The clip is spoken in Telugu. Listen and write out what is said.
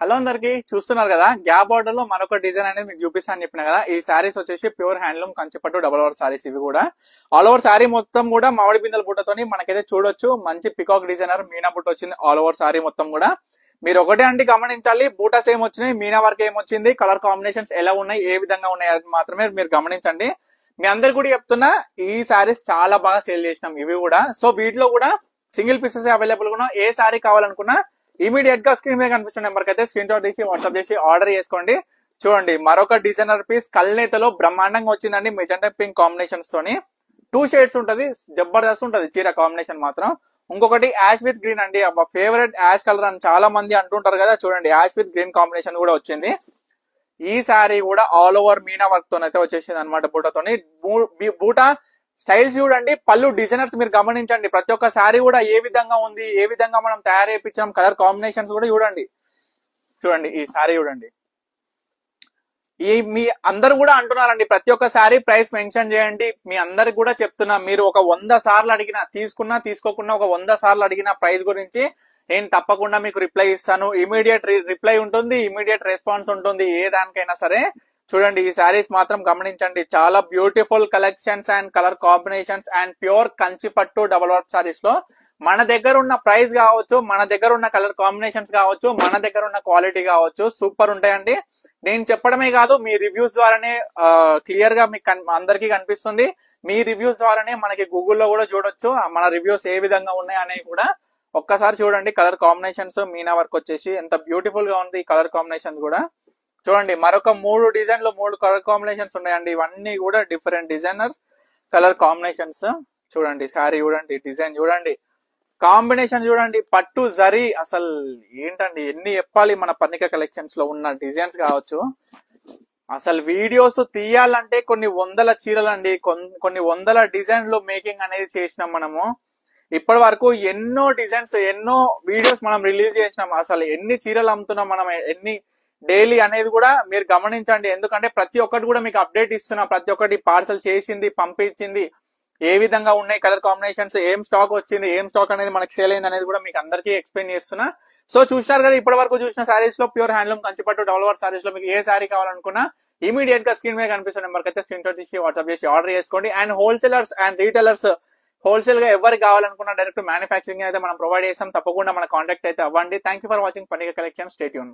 హలో అందరికి చూస్తున్నారు కదా, గ్యాప్ బార్డర్ లో మరొక డిజైన్ అనేది మీకు చూపిస్తాను చెప్పిన కదా. ఈ సారీస్ వచ్చేసి ప్యూర్ హ్యాండ్లూమ్ కంచిపట్టు డబల్ ఓవర్ సారీస్. ఇవి కూడా ఆల్ ఓవర్ సారీ మొత్తం కూడా మామిడి బిందెల బుట్టతోని మనకైతే చూడొచ్చు. మంచి పికాక్ డిజైనర్ మీనా బుట్ట వచ్చింది ఆల్ ఓవర్ సారీ మొత్తం కూడా. మీరు ఒకటే అంటే గమనించాలి, బూటాస్ ఏమొచ్చినాయి, మీనా వర్క్ ఏమొచ్చింది, కలర్ కాంబినేషన్స్ ఎలా ఉన్నాయి, ఏ విధంగా ఉన్నాయి అది మాత్రమే మీరు గమనించండి. మీ అందరికి కూడా చెప్తున్నా, ఈ సారీస్ చాలా బాగా సేల్ చేసినాం ఇవి కూడా. సో వీటిలో కూడా సింగిల్ పీసెస్ అవైలబుల్ గా ఏ సారీ కావాలనుకున్నా ఇమీడియట్ గా స్క్రీన్ మీద కనిపిస్తున్న నెంబర్ కి అయితే స్క్రీన్ షాట్ తీసి వాట్సాప్ చేసి ఆర్డర్ చేసుకోండి. చూడండి, మరొక డిజైనర్ పీస్ కల్నేతలో బ్రహ్మాండంగా వచ్చిందండి. మెజెంటా పింక్ కాంబినేషన్స్ తోని 2 షేడ్స్ ఉంటది, జబర్దస్త్ ఉంటది చీర కాంబినేషన్ మాత్రం. ఇంకొకటి యాష్ విత్ గ్రీన్ అండి, అబ్బా ఫేవరెట్ యాష్ కలర్ అని చాలా మంది అంటుంటారు కదా. చూడండి, యాష్ విత్ గ్రీన్ కాంబినేషన్ కూడా వచ్చింది. ఈ సారీ కూడా ఆల్ ఓవర్ మీనా వర్క్ తోనైతే వచ్చేసింది అనమాట. బూటతోని బూటా స్టైల్స్ చూడండి, పళ్ళు డిజైనర్స్ మీరు గమనించండి. ప్రతి ఒక్క శారీ కూడా ఏ విధంగా ఉంది, ఏ విధంగా మనం తయారు చేయించాం, కలర్ కాంబినేషన్స్ కూడా చూడండి. చూడండి ఈ శారీ చూడండి. ఈ మీ అందరు కూడా అంటున్నారండి, ప్రతి ఒక్క శారీ ప్రైస్ మెన్షన్ చేయండి. మీ అందరికి కూడా చెప్తున్నా, మీరు ఒక 100 సార్లు అడిగినా, తీసుకున్నా తీసుకోకున్నా ఒక 100 సార్లు అడిగిన ప్రైస్ గురించి నేను తప్పకుండా మీకు రిప్లై ఇస్తాను. ఇమీడియట్ రిప్లై ఉంటుంది, ఇమీడియట్ రెస్పాన్స్ ఉంటుంది ఏ దానికైనా సరే. చూడండి, ఈ శారీస్ మాత్రం గమనించండి, చాలా beautiful collections and colour combinations and pure Kanchi పట్టు డబల్ వర్క్ సారీస్ లో మన దగ్గర ఉన్న ప్రైస్ కావచ్చు, మన దగ్గర ఉన్న కలర్ కాంబినేషన్స్ కావచ్చు, మన దగ్గర ఉన్న క్వాలిటీ కావచ్చు, సూపర్ ఉంటాయండి. నేను చెప్పడమే కాదు, మీ రివ్యూస్ ద్వారానే క్లియర్ గా మీకు అందరికీ కనిపిస్తుంది. మీ రివ్యూస్ ద్వారానే మనకి గూగుల్లో కూడా చూడొచ్చు మన రివ్యూస్ ఏ విధంగా ఉన్నాయి అనేవి కూడా. ఒక్కసారి చూడండి, కలర్ కాంబినేషన్స్ మీనా వర్క్ వచ్చేసి ఎంత బ్యూటిఫుల్ గా ఉంది. ఈ కలర్ కాంబినేషన్ కూడా చూడండి, మరొక 3 డిజైన్లు 3 కలర్ కాంబినేషన్స్ ఉన్నాయండి. ఇవన్నీ కూడా డిఫరెంట్ డిజైనర్ కలర్ కాంబినేషన్స్. చూడండి శారీ చూడండి, డిజైన్ చూడండి, కాంబినేషన్ చూడండి, పట్టు జరీ. అసలు ఏంటండి, ఎన్ని చెప్పాలి మన పర్ణిక కలెక్షన్స్ లో ఉన్న డిజైన్స్ కావచ్చు. అసలు వీడియోస్ తీయాలంటే కొన్ని వందల చీరలండి, కొన్ని వందల డిజైన్లు మేకింగ్ అనేది చేసినాం మనము. ఇప్పటి వరకు ఎన్నో డిజైన్స్, ఎన్నో వీడియోస్ మనం రిలీజ్ చేసినాం. అసలు ఎన్ని చీరలు అమ్ముతున్నాం మనం, ఎన్ని డైలీ అనేది కూడా మీరు గమనించండి. ఎందుకంటే ప్రతి ఒక్కటి కూడా మీకు అప్డేట్ ఇస్తున్నా, ప్రతి ఒక్కటి పార్సల్ చేసింది, పంపించింది, ఏ విధంగా ఉన్నాయి కలర్ కాంబినేషన్స్, ఏం స్టాక్ వచ్చింది, ఏం స్టాక్ అనేది మనకి సేల్ అయింది అనేది కూడా మీకు అందరికీ ఎక్స్ప్లెయిన్ చేస్తున్నా. సో చూసినారు కదా, ఇప్పటి వరకు చూసిన సారీస్ లో ప్యూర్ హ్యాండ్లూమ్ కంచిపట్టు డబల్ వర్క్ సారీస్ లో మీకు ఏ సారీ కావాలనుకున్నా ఇమీడియట్ గా స్క్రీన్ మీద కనిపిస్తున్న నెంబర్ అయితే స్క్రీన్ షాట్ తీసి వాట్సాప్ చేసి ఆర్డర్ చేసుకోండి. And wholesalers and retailers wholesale గా ఎవరికి కావాలనుకున్నా డైరెక్ట్ మ్యానుఫ్యాక్చరింగ్ అయితే మనం ప్రొవైడ్ చేస్తాం. తప్పకుండా మన కాంటాక్ట్ అయితే అవ్వండి. Thank you for watching Parnika collection. Stay tune.